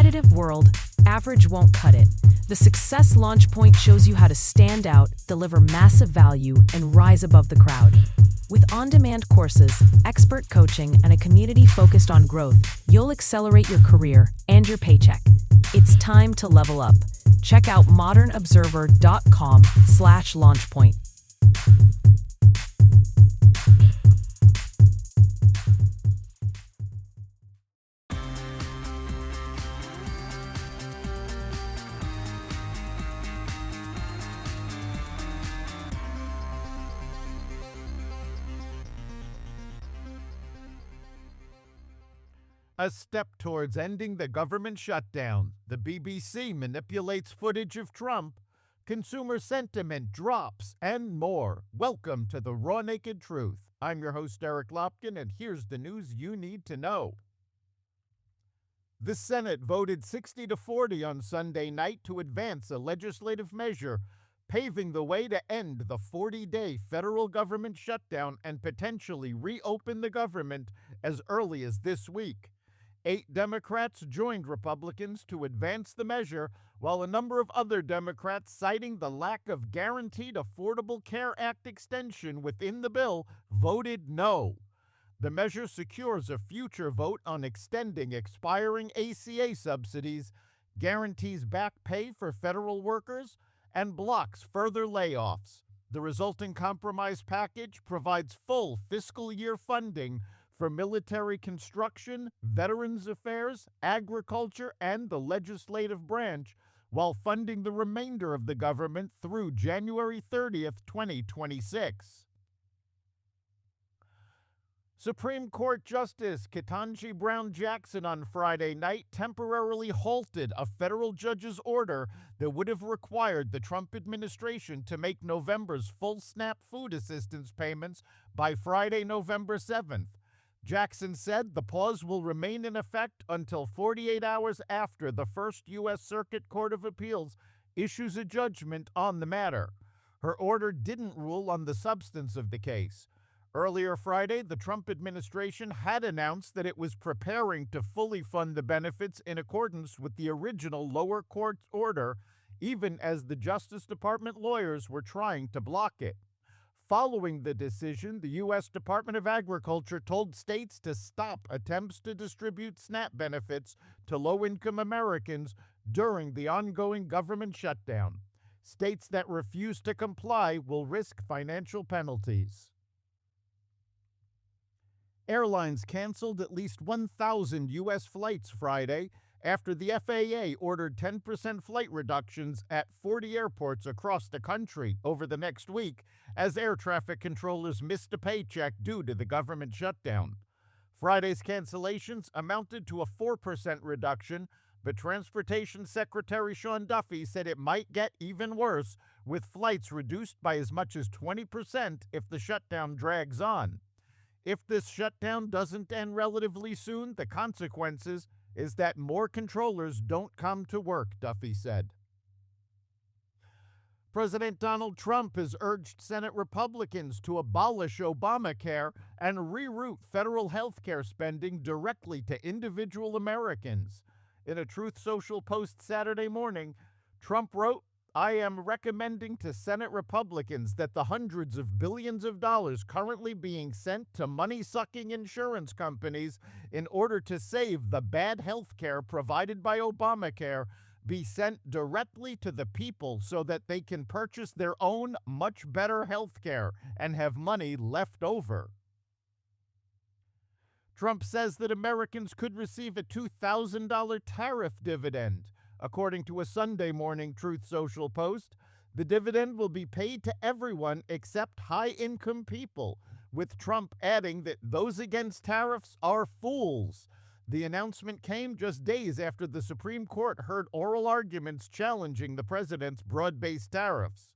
competitive world, average won't cut it. The Success Launch Point shows you how to stand out, deliver massive value, and rise above the crowd. With on-demand courses, expert coaching, and a community focused on growth, you'll accelerate your career and your paycheck. It's time to level up. Check out modernobserver.com/launchpoint. A step towards ending the government shutdown. The BBC manipulates footage of Trump. Consumer sentiment drops, and more. Welcome to the Raw Naked Truth. I'm your host, Eric Lopkin, and here's the news you need to know. The Senate voted 60-40 on Sunday night to advance a legislative measure paving the way to end the 40-day federal government shutdown and potentially reopen the government as early as this week. 8 Democrats joined Republicans to advance the measure, while a number of other Democrats, citing the lack of guaranteed Affordable Care Act extension within the bill, voted no. The measure secures a future vote on extending expiring ACA subsidies, guarantees back pay for federal workers, and blocks further layoffs. The resulting compromise package provides full fiscal year funding for military construction, Veterans Affairs, agriculture, and the legislative branch, while funding the remainder of the government through January 30th, 2026. Supreme Court Justice Ketanji Brown Jackson on Friday night temporarily halted a federal judge's order that would have required the Trump administration to make November's full SNAP food assistance payments by Friday, November 7th. Jackson said the pause will remain in effect until 48 hours after the First U.S. Circuit Court of Appeals issues a judgment on the matter. Her order didn't rule on the substance of the case. Earlier Friday, the Trump administration had announced that it was preparing to fully fund the benefits in accordance with the original lower court's order, even as the Justice Department lawyers were trying to block it. Following the decision, the U.S. Department of Agriculture told states to stop attempts to distribute SNAP benefits to low-income Americans during the ongoing government shutdown. States that refuse to comply will risk financial penalties. Airlines canceled at least 1,000 U.S. flights Friday after the FAA ordered 10% flight reductions at 40 airports across the country over the next week as air traffic controllers missed a paycheck due to the government shutdown. Friday's cancellations amounted to a 4% reduction, but Transportation Secretary Sean Duffy said it might get even worse, with flights reduced by as much as 20% if the shutdown drags on. If this shutdown doesn't end relatively soon, the consequences is that more controllers don't come to work, Duffy said. President Donald Trump has urged Senate Republicans to abolish Obamacare and reroute federal health care spending directly to individual Americans. In a Truth Social post Saturday morning, Trump wrote, "I am recommending to Senate Republicans that the hundreds of billions of dollars currently being sent to money-sucking insurance companies in order to save the bad health care provided by Obamacare be sent directly to the people so that they can purchase their own much better health care and have money left over." Trump says that Americans could receive a $2,000 tariff dividend. According to a Sunday morning Truth Social post, the dividend will be paid to everyone except high-income people, with Trump adding that those against tariffs are fools. The announcement came just days after the Supreme Court heard oral arguments challenging the president's broad-based tariffs.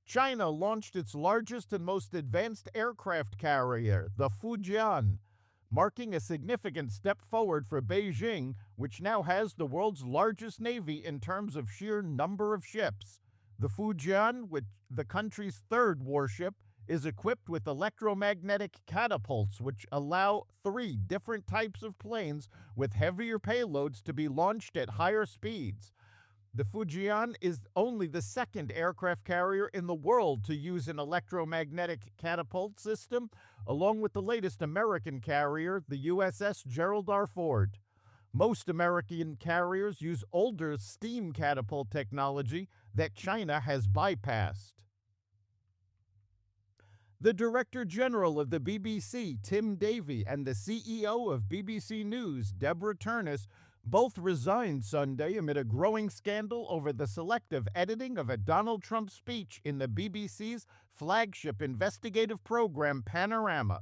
China launched its largest and most advanced aircraft carrier, the Fujian, marking a significant step forward for Beijing, which now has the world's largest navy in terms of sheer number of ships. The Fujian, the country's third warship, is equipped with electromagnetic catapults, which allow 3 different types of planes with heavier payloads to be launched at higher speeds. The Fujian is only the second aircraft carrier in the world to use an electromagnetic catapult system, along with the latest American carrier, the USS Gerald R. Ford. Most American carriers use older steam catapult technology that China has bypassed. The Director General of the BBC, Tim Davie, and the CEO of BBC News, Deborah Turnus, both resigned Sunday amid a growing scandal over the selective editing of a Donald Trump speech in the BBC's flagship investigative program, Panorama.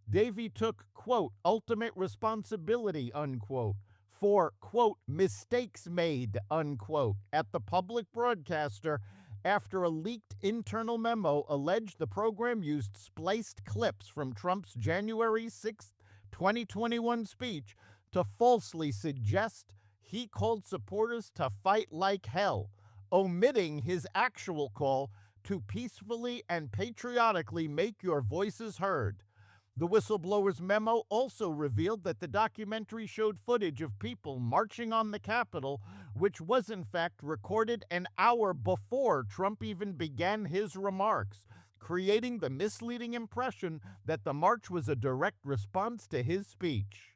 Davie took, quote, ultimate responsibility, unquote, for, quote, mistakes made, unquote, at the public broadcaster after a leaked internal memo alleged the program used spliced clips from Trump's January 6, 2021 speech to falsely suggest he called supporters to fight like hell, omitting his actual call to peacefully and patriotically make your voices heard. The whistleblower's memo also revealed that the documentary showed footage of people marching on the Capitol, which was in fact recorded an hour before Trump even began his remarks, creating the misleading impression that the march was a direct response to his speech.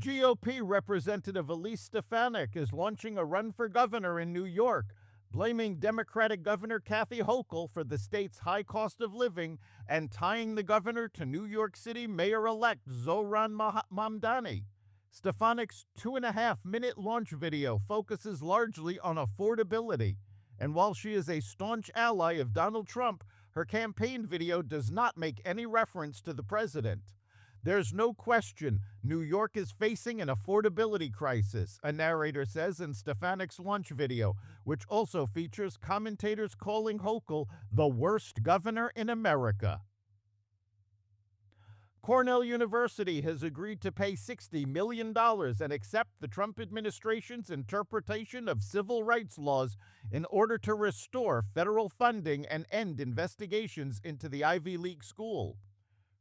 GOP Representative Elise Stefanik is launching a run for governor in New York, blaming Democratic Governor Kathy Hochul for the state's high cost of living and tying the governor to New York City Mayor-elect Zohran Mamdani. Stefanik's 2.5-minute launch video focuses largely on affordability, and while she is a staunch ally of Donald Trump, her campaign video does not make any reference to the president. There's no question New York is facing an affordability crisis, a narrator says in Stefanik's launch video, which also features commentators calling Hochul the worst governor in America. Cornell University has agreed to pay $60 million and accept the Trump administration's interpretation of civil rights laws in order to restore federal funding and end investigations into the Ivy League school.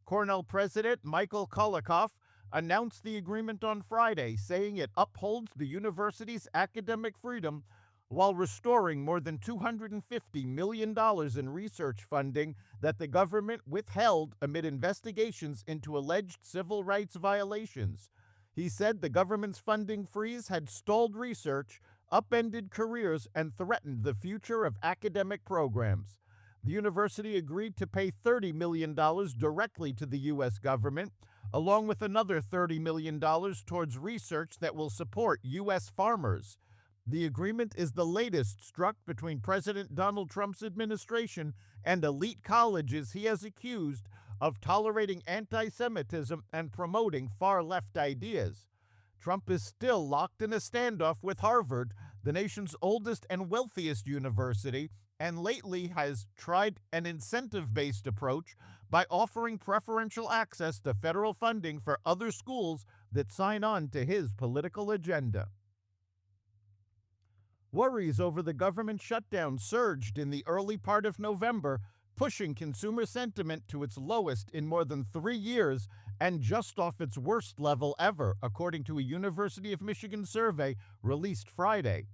Cornell President Michael Kolikoff announced the agreement on Friday, saying it upholds the university's academic freedom while restoring more than $250 million in research funding that the government withheld amid investigations into alleged civil rights violations. He said the government's funding freeze had stalled research, upended careers, and threatened the future of academic programs. The university agreed to pay $30 million directly to the U.S. government, along with another $30 million towards research that will support U.S. farmers. The agreement is the latest struck between President Donald Trump's administration and elite colleges he has accused of tolerating anti-Semitism and promoting far-left ideas. Trump is still locked in a standoff with Harvard, the nation's oldest and wealthiest university, and lately has tried an incentive-based approach by offering preferential access to federal funding for other schools that sign on to his political agenda. Worries over the government shutdown surged in the early part of November, pushing consumer sentiment to its lowest in more than 3 years and just off its worst level ever, according to a University of Michigan survey released Friday.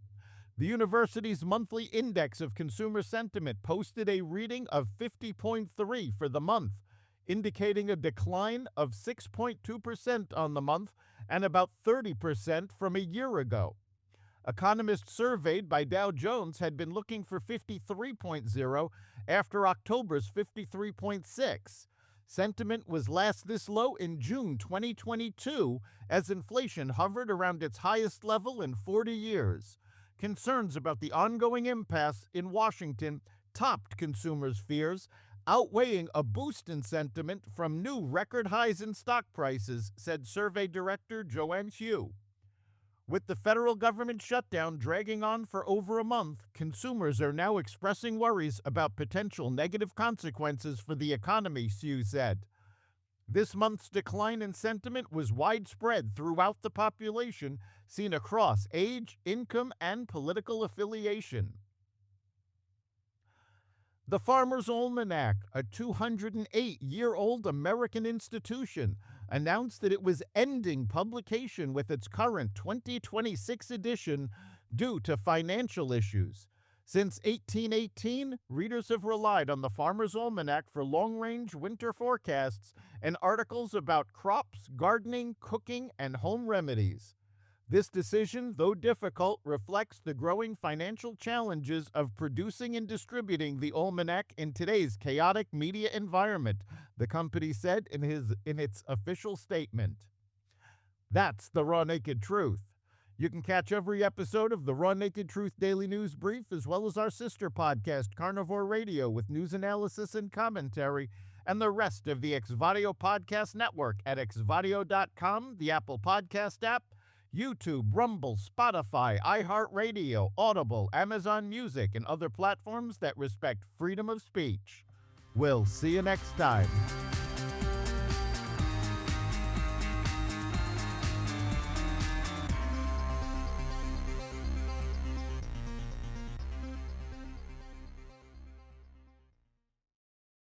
The university's monthly index of consumer sentiment posted a reading of 50.3 for the month, indicating a decline of 6.2% on the month and about 30% from a year ago. Economists surveyed by Dow Jones had been looking for 53.0 after October's 53.6. Sentiment was last this low in June 2022 as inflation hovered around its highest level in 40 years. Concerns about the ongoing impasse in Washington topped consumers' fears, outweighing a boost in sentiment from new record highs in stock prices, said Survey Director Joanne Hugh. With the federal government shutdown dragging on for over a month, consumers are now expressing worries about potential negative consequences for the economy, Hugh said. This month's decline in sentiment was widespread throughout the population, seen across age, income, and political affiliation. The Farmers Almanac, a 208-year-old American institution, announced that it was ending publication with its current 2026 edition due to financial issues. Since 1818, readers have relied on the Farmers Almanac for long-range winter forecasts and articles about crops, gardening, cooking, and home remedies. This decision, though difficult, reflects the growing financial challenges of producing and distributing the almanac in today's chaotic media environment, the company said in its official statement. That's the Raw Naked Truth. You can catch every episode of the Raw Naked Truth Daily News Brief, as well as our sister podcast, Carnivore Radio, with news analysis and commentary, and the rest of the Xvadio Podcast Network at xvadio.com, the Apple Podcast app, YouTube, Rumble, Spotify, iHeartRadio, Audible, Amazon Music, and other platforms that respect freedom of speech. We'll see you next time.